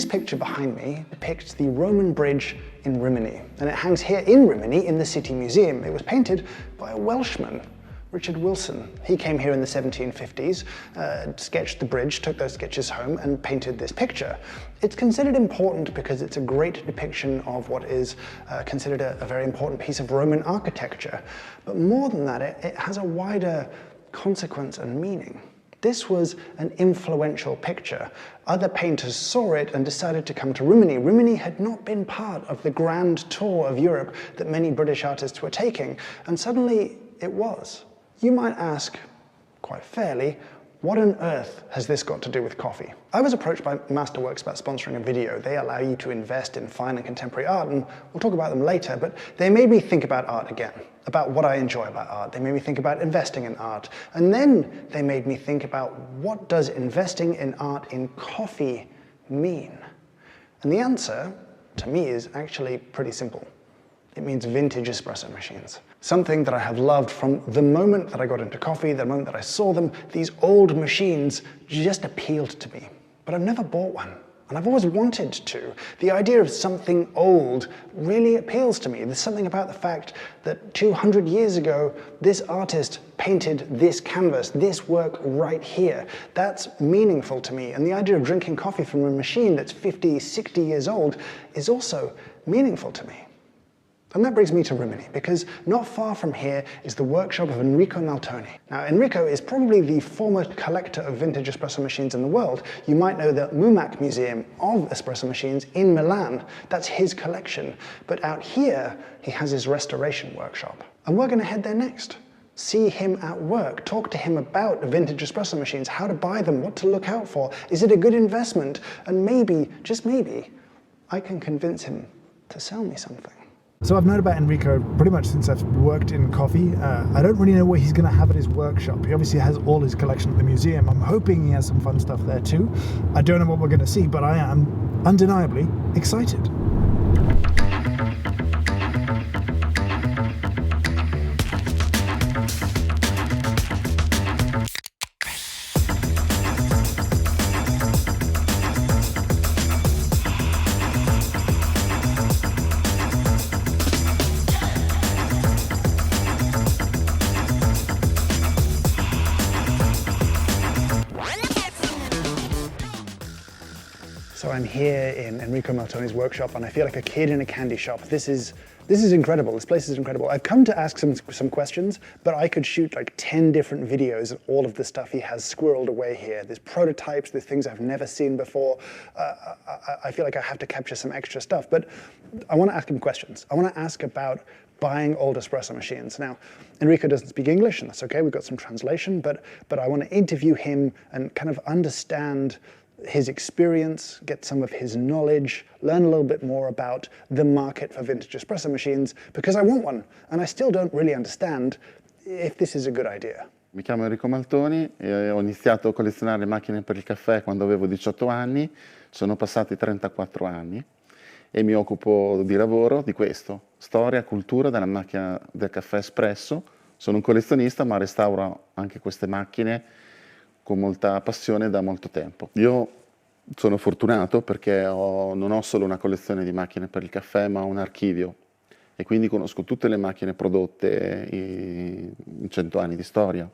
This picture behind me depicts the Roman bridge in Rimini, and it hangs here in Rimini in the City Museum. It was painted by a Welshman, Richard Wilson. He came here in the 1750s, sketched the bridge, took those sketches home and painted this picture. It's considered important because it's a great depiction of what is considered a very important piece of Roman architecture. But more than that, it has a wider consequence and meaning. This was an influential picture. Other painters saw it and decided to come to Rimini. Rimini had not been part of the grand tour of Europe that many British artists were taking, and suddenly it was. You might ask, quite fairly, what on earth has this got to do with coffee? I was approached by Masterworks about sponsoring a video. They allow you to invest in fine and contemporary art, and we'll talk about them later, but they made me think about art again, about what I enjoy about art. They made me think about investing in art, and then they made me think about what does investing in art in coffee mean? And the answer, to me, is actually pretty simple. It means vintage espresso machines. Something that I have loved from the moment that I got into coffee, the moment that I saw them. These old machines just appealed to me. But I've never bought one, and I've always wanted to. The idea of something old really appeals to me. There's something about the fact that 200 years ago, this artist painted this canvas, this work right here. That's meaningful to me. And the idea of drinking coffee from a machine that's 50, 60 years old is also meaningful to me. And that brings me to Rimini, because not far from here is the workshop of Enrico Maltoni. Now, Enrico is probably the foremost collector of vintage espresso machines in the world. You might know the MUMAC Museum of Espresso Machines in Milan. That's his collection. But out here, he has his restoration workshop. And we're going to head there next. See him at work, talk to him about vintage espresso machines, how to buy them, what to look out for. Is it a good investment? And maybe, just maybe, I can convince him to sell me something. So I've known about Enrico pretty much since I've worked in coffee. I don't really know what he's going to have at his workshop. He obviously has all his collection at the museum. I'm hoping he has some fun stuff there too. I don't know what we're going to see, but I am undeniably excited. So I'm here in Enrico Maltoni's workshop, and I feel like a kid in a candy shop. This is incredible. This place is incredible. I've come to ask some questions, but I could shoot like 10 different videos of all of the stuff he has squirreled away here. There's prototypes, there's things I've never seen before. I feel like I have to capture some extra stuff, but I want to ask him questions. I want to ask about buying old espresso machines. Now, Enrico doesn't speak English, and that's okay, we've got some translation, but I want to interview him and kind of understand his experience, get some of his knowledge, learn a little bit more about the market for vintage espresso machines, because I want one, and I still don't really understand if this is a good idea. Mi chiamo Enrico Maltoni e ho iniziato a collezionare macchine per il caffè quando avevo 18 anni, sono passati 34 anni e mi occupo di lavoro di questo, storia, cultura della macchina del caffè espresso. Sono un collezionista, ma restauro anche queste macchine con molta passione da molto tempo. Io sono fortunato perché non ho solo una collezione di macchine per il caffè, ma un archivio, e quindi conosco tutte le macchine prodotte in 100 anni di storia.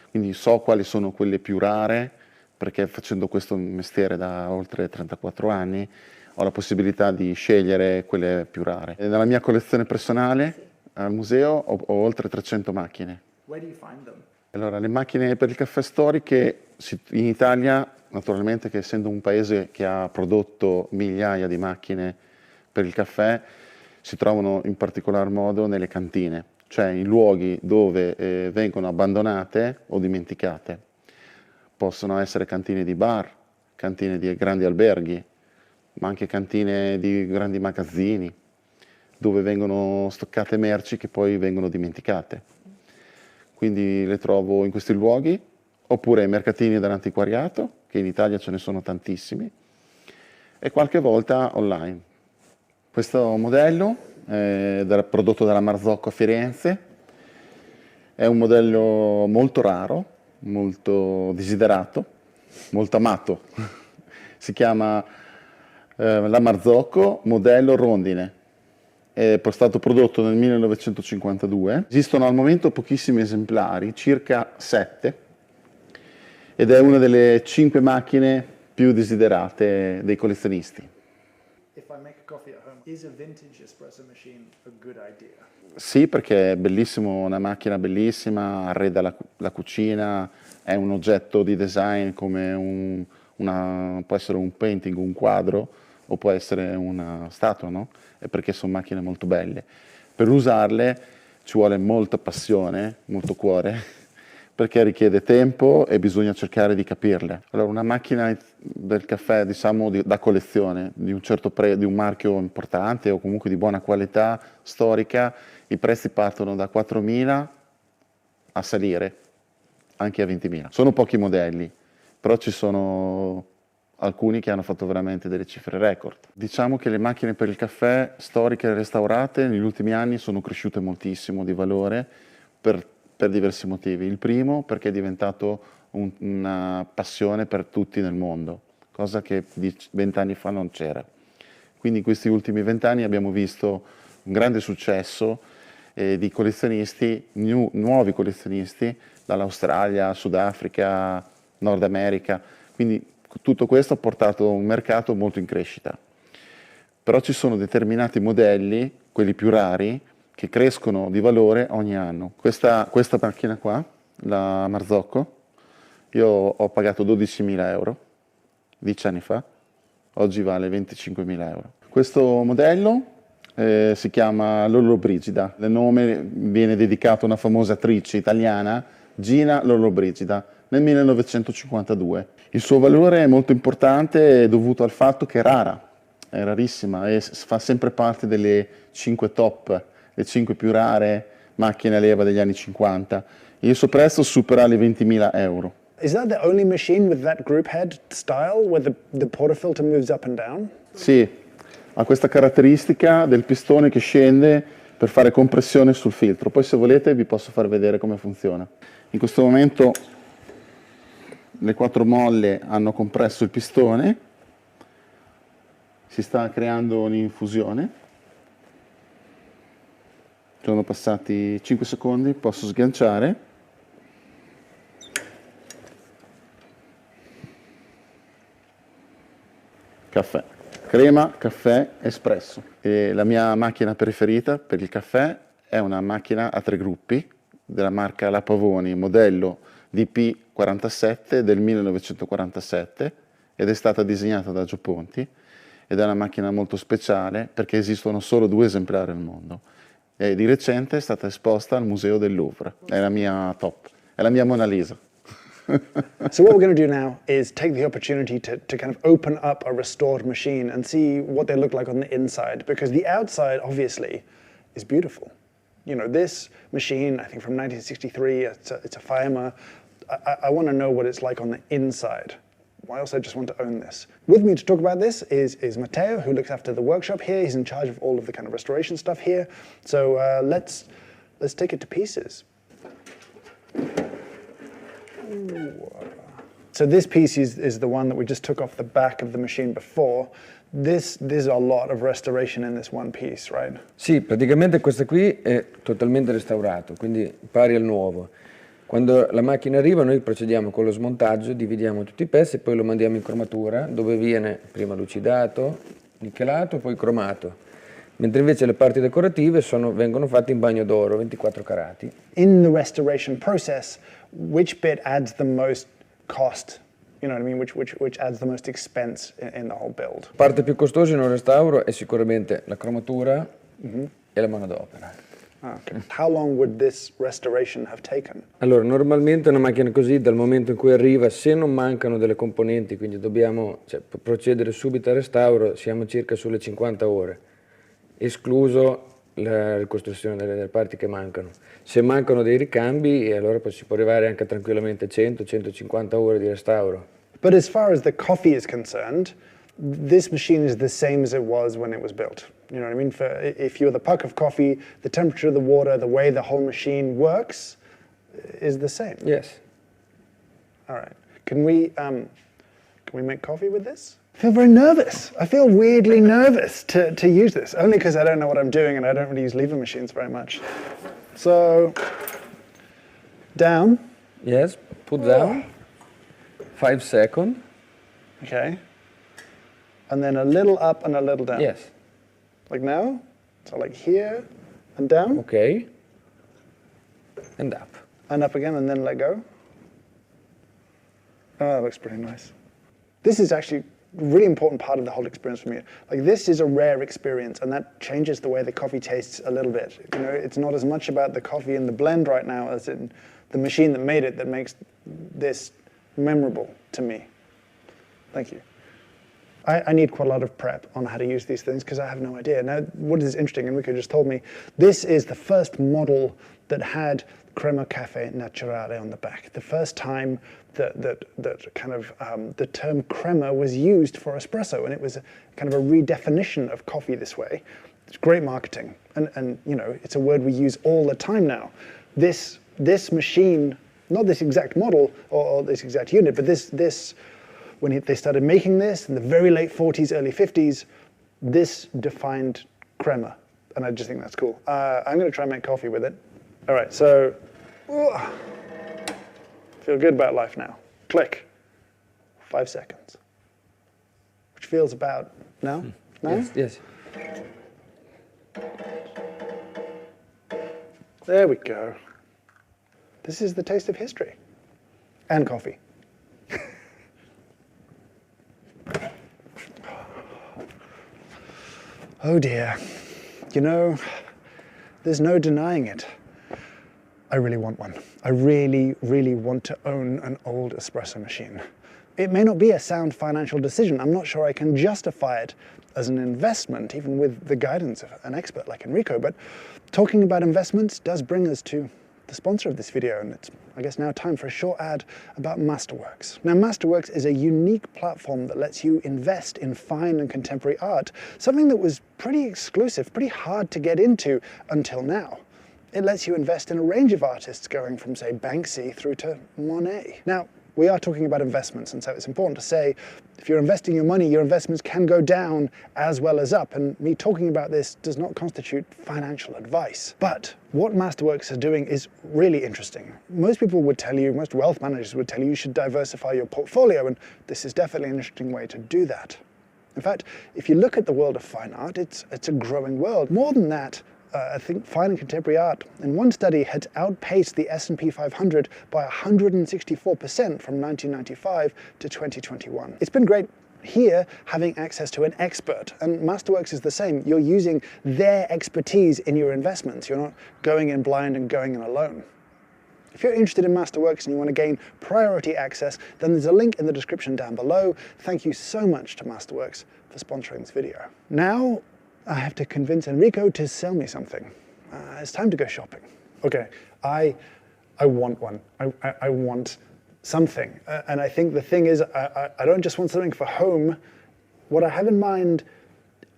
Quindi so quali sono quelle più rare, perché facendo questo mestiere da oltre 34 anni ho la possibilità di scegliere quelle più rare. E nella mia collezione personale al museo ho oltre 300 macchine. Where do you find them? Allora, le macchine per il caffè storiche in Italia, naturalmente, che essendo un paese che ha prodotto migliaia di macchine per il caffè, si trovano in particolar modo nelle cantine, cioè in luoghi dove vengono abbandonate o dimenticate. Possono essere cantine di bar, cantine di grandi alberghi, ma anche cantine di grandi magazzini, dove vengono stoccate merci che poi vengono dimenticate. Quindi le trovo in questi luoghi, oppure ai mercatini dell'antiquariato, che in Italia ce ne sono tantissimi, e qualche volta online. Questo modello è prodotto dalla Marzocco a Firenze, è un modello molto raro, molto desiderato, molto amato. Si chiama La Marzocco, modello rondine. È stato prodotto nel 1952. Esistono al momento pochissimi esemplari, circa 7, ed è una delle 5 macchine più desiderate dei collezionisti. If I make coffee at home, is a vintage espresso machine a good idea? Sì, perché è bellissimo, una macchina bellissima, arreda la cucina, è un oggetto di design come può essere un painting, un quadro, o può essere una statua, no? È perché sono macchine molto belle. Per usarle ci vuole molta passione, molto cuore, perché richiede tempo e bisogna cercare di capirle. Allora, una macchina del caffè, diciamo, da collezione, di un marchio importante o comunque di buona qualità storica, i prezzi partono da 4.000 a salire, anche a 20.000. Sono pochi modelli, però ci sono alcuni che hanno fatto veramente delle cifre record. Diciamo che le macchine per il caffè storiche e restaurate negli ultimi anni sono cresciute moltissimo di valore per diversi motivi. Il primo, perché è diventato una passione per tutti nel mondo, cosa che 20 anni fa non c'era. Quindi in questi ultimi 20 anni abbiamo visto un grande successo di collezionisti, nuovi collezionisti, dall'Australia, Sudafrica, Nord America. Quindi tutto questo ha portato un mercato molto in crescita. Però ci sono determinati modelli, quelli più rari, che crescono di valore ogni anno. Questa macchina qua, la Marzocco, io ho pagato 12.000 euro 10 anni fa, oggi vale 25.000 euro. Questo modello si chiama Lollobrigida, il nome viene dedicato a una famosa attrice italiana, Gina Lollobrigida, nel 1952. Il suo valore è molto importante, è dovuto al fatto che è rara, è rarissima e fa sempre parte delle 5 top, le 5 più rare macchine a leva degli anni 50. Il suo prezzo supera le 20.000 euro. Is that the only machine with that group head style where the portafilter moves up and down? Sì, ha questa caratteristica del pistone che scende per fare compressione sul filtro. Poi se volete vi posso far vedere come funziona. In questo momento le 4 molle hanno compresso il pistone, si sta creando un'infusione. Sono passati 5 secondi, posso sganciare. Caffè. Crema, caffè, espresso. E la mia macchina preferita per il caffè è una macchina a 3 gruppi della marca La Pavoni, modello DP47 del 1947, ed è stata disegnata da Gio Ponti ed è una macchina molto speciale perché esistono solo 2 esemplari al mondo. E di recente è stata esposta al Museo del Louvre. È la mia top, è la mia Mona Lisa. So what we're going to do now is take the opportunity to kind of open up a restored machine and see what they look like on the inside, because the outside obviously is beautiful. You know, this machine, I think from 1963, it's a Firma. I want to know what it's like on the inside. I also just want to own this. With me to talk about this is Matteo, who looks after the workshop here. He's in charge of all of the kind of restoration stuff here. So let's take it to pieces. So this piece is the one that we just took off the back of the machine before. There's a lot of restoration in this one piece, right? Sì, praticamente questo qui è totalmente restaurato, quindi pari al nuovo. Quando la macchina arriva noi procediamo con lo smontaggio, dividiamo tutti i pezzi e poi lo mandiamo in cromatura, dove viene prima lucidato, nichelato, poi cromato. Mentre invece le parti decorative vengono fatte in bagno d'oro, 24 carati. In the restoration process, which bit adds the most cost? You know what I mean? Which adds the most expense in the whole build? La parte più costosa in un restauro è sicuramente la cromatura e la manodopera. Okay. How long would this restoration have taken? Allora, normalmente una macchina così, dal momento in cui arriva, se non mancano delle componenti, quindi dobbiamo procedere subito al restauro, siamo circa sulle 50 ore, escluso la ricostruzione delle parti che mancano. Se mancano dei ricambi, allora poi si può arrivare anche tranquillamente a 100-150 ore di restauro. But as far as the coffee is concerned, this machine is the same as it was when it was built. You know what I mean? If you're the puck of coffee, the temperature of the water, the way the whole machine works is the same. Yes. All right. Can we make coffee with this? feel very nervous. I feel weirdly nervous to use this, only because I don't know what I'm doing and I don't really use lever machines very much. So, down. Yes, put down. 5 seconds. Okay. And then a little up and a little down. Yes. Like now? So like here and down. Okay. And up. And up again and then let go. Oh, that looks pretty nice. This is actually a really important part of the whole experience for me. Like this is a rare experience and that changes the way the coffee tastes a little bit. You know, it's not as much about the coffee in the blend right now as in the machine that made it that makes this memorable to me. Thank you. I need quite a lot of prep on how to use these things because I have no idea. Now, what is interesting, Enrico just told me, this is the first model that had crema cafe naturale on the back. The first time that kind of the term crema was used for espresso, and it was kind of a redefinition of coffee this way. It's great marketing, and you know, it's a word we use all the time now. This machine, not this exact model or this exact unit, but this when they started making this in the very late 40s, early 50s, this defined crema, and I just think that's cool. I'm going to try and make coffee with it. All right, so feel good about life now. Click. 5 seconds, which feels about now. No? Yes. There we go. This is the taste of history and coffee. Oh dear. You know, there's no denying it. I really want one. I really, really want to own an old espresso machine. It may not be a sound financial decision. I'm not sure I can justify it as an investment, even with the guidance of an expert like Enrico, but talking about investments does bring us to the sponsor of this video, and it's, I guess, now time for a short ad about Masterworks. Now, Masterworks is a unique platform that lets you invest in fine and contemporary art, something that was pretty exclusive, pretty hard to get into until now. It lets you invest in a range of artists going from, say, Fancee through to Monet. Now, we are talking about investments, and so it's important to say, if you're investing your money, your investments can go down as well as up, and me talking about this does not constitute financial advice. But what Masterworks are doing is really interesting. Most people would tell you, most wealth managers would tell you should diversify your portfolio, and this is definitely an interesting way to do that. In fact, if you look at the world of fine art, it's a growing world. More than that, I think fine and contemporary art, in one study, had outpaced the S&P 500 by 164% from 1995 to 2021. It's been great here having access to an expert, and Masterworks is the same. You're using their expertise in your investments. You're not going in blind and going in alone. If you're interested in Masterworks and you want to gain priority access, then there's a link in the description down below. Thank you so much to Masterworks for sponsoring this video. Now, I have to convince Enrico to sell me something. It's time to go shopping. Okay, I want one. I want something. And I think the thing is, I don't just want something for home. What I have in mind,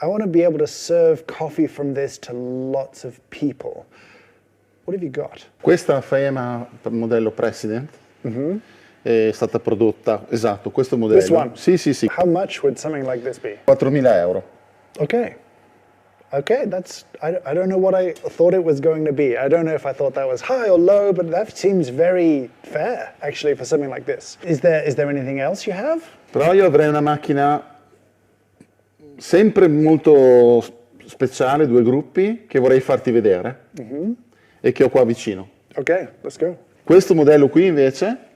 I want to be able to serve coffee from this to lots of people. What have you got? Questa FEMA modello President è stata prodotta, esatto, questo modello. This one? Sì. How much would something like this be? 4.000 euro. Okay. Okay, that's, I don't know what I thought it was going to be. I don't know if I thought that was high or low, but that seems very fair, actually, for something like this. Is there anything else you have? Però io avrei una macchina sempre molto speciale, 2 gruppi, che vorrei farti vedere e che ho qua vicino. Okay, let's go. Questo modello qui invece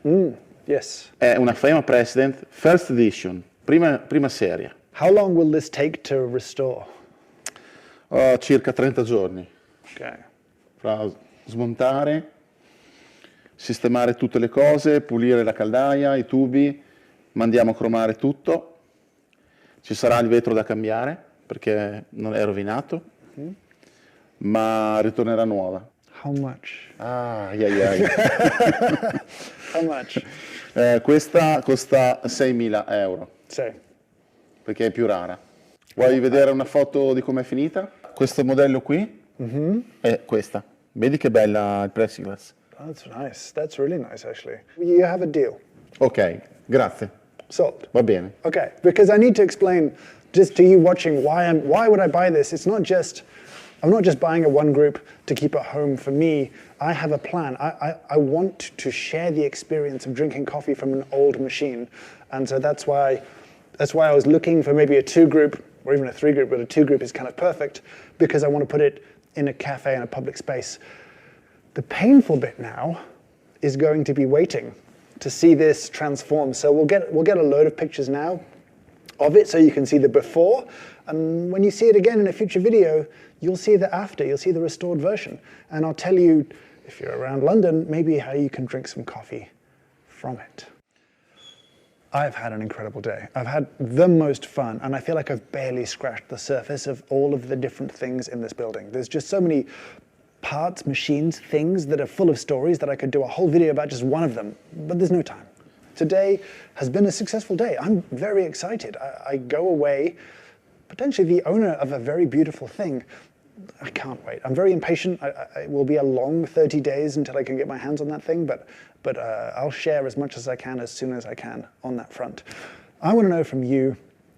Yes. è una FEMA President First Edition, prima serie. How long will this take to restore? Circa 30 giorni. Okay. Fra smontare, sistemare tutte le cose, pulire la caldaia, i tubi, mandiamo a cromare tutto. Ci sarà il vetro da cambiare perché non è rovinato, ma ritornerà nuova. How much? Ai. How much? Questa costa 6.000 euro Say. perché è più rara. Vuoi vedere una foto di com'è finita? Questo modello qui è questa. Vedi che bella il plexiglass? That's nice. That's really nice, actually. You have a deal. Ok, grazie. Sold. Va bene. Okay, because I need to explain just to you watching why would I buy this? I'm not just buying a one group to keep at home for me. I have a plan. I want to share the experience of drinking coffee from an old machine. And so that's why I was looking for maybe a 2-group or even a 3-group, but a 2-group is kind of perfect because I want to put it in a cafe in a public space. The painful bit now is going to be waiting to see this transform. So we'll get a load of pictures now of it so you can see the before, and when you see it again in a future video, you'll see the after, you'll see the restored version. And I'll tell you, if you're around London, maybe how you can drink some coffee from it. I've had an incredible day. I've had the most fun, and I feel like I've barely scratched the surface of all of the different things in this building. There's just so many parts, machines, things that are full of stories that I could do a whole video about just one of them, but there's no time. Today has been a successful day. I'm very excited. I go away, potentially the owner of a very beautiful thing. I can't wait. I'm very impatient. It will be a long 30 days until I can get my hands on that thing, but I'll share as much as I can as soon as I can on that front. I want to know from you,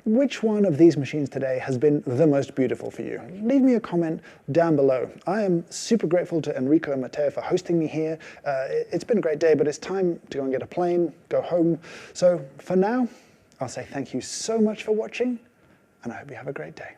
which one of these machines today has been the most beautiful for you? Leave me a comment down below. I am super grateful to Enrico and Matteo for hosting me here. It's been a great day, but it's time to go and get a plane, go home. So for now, I'll say thank you so much for watching, and I hope you have a great day.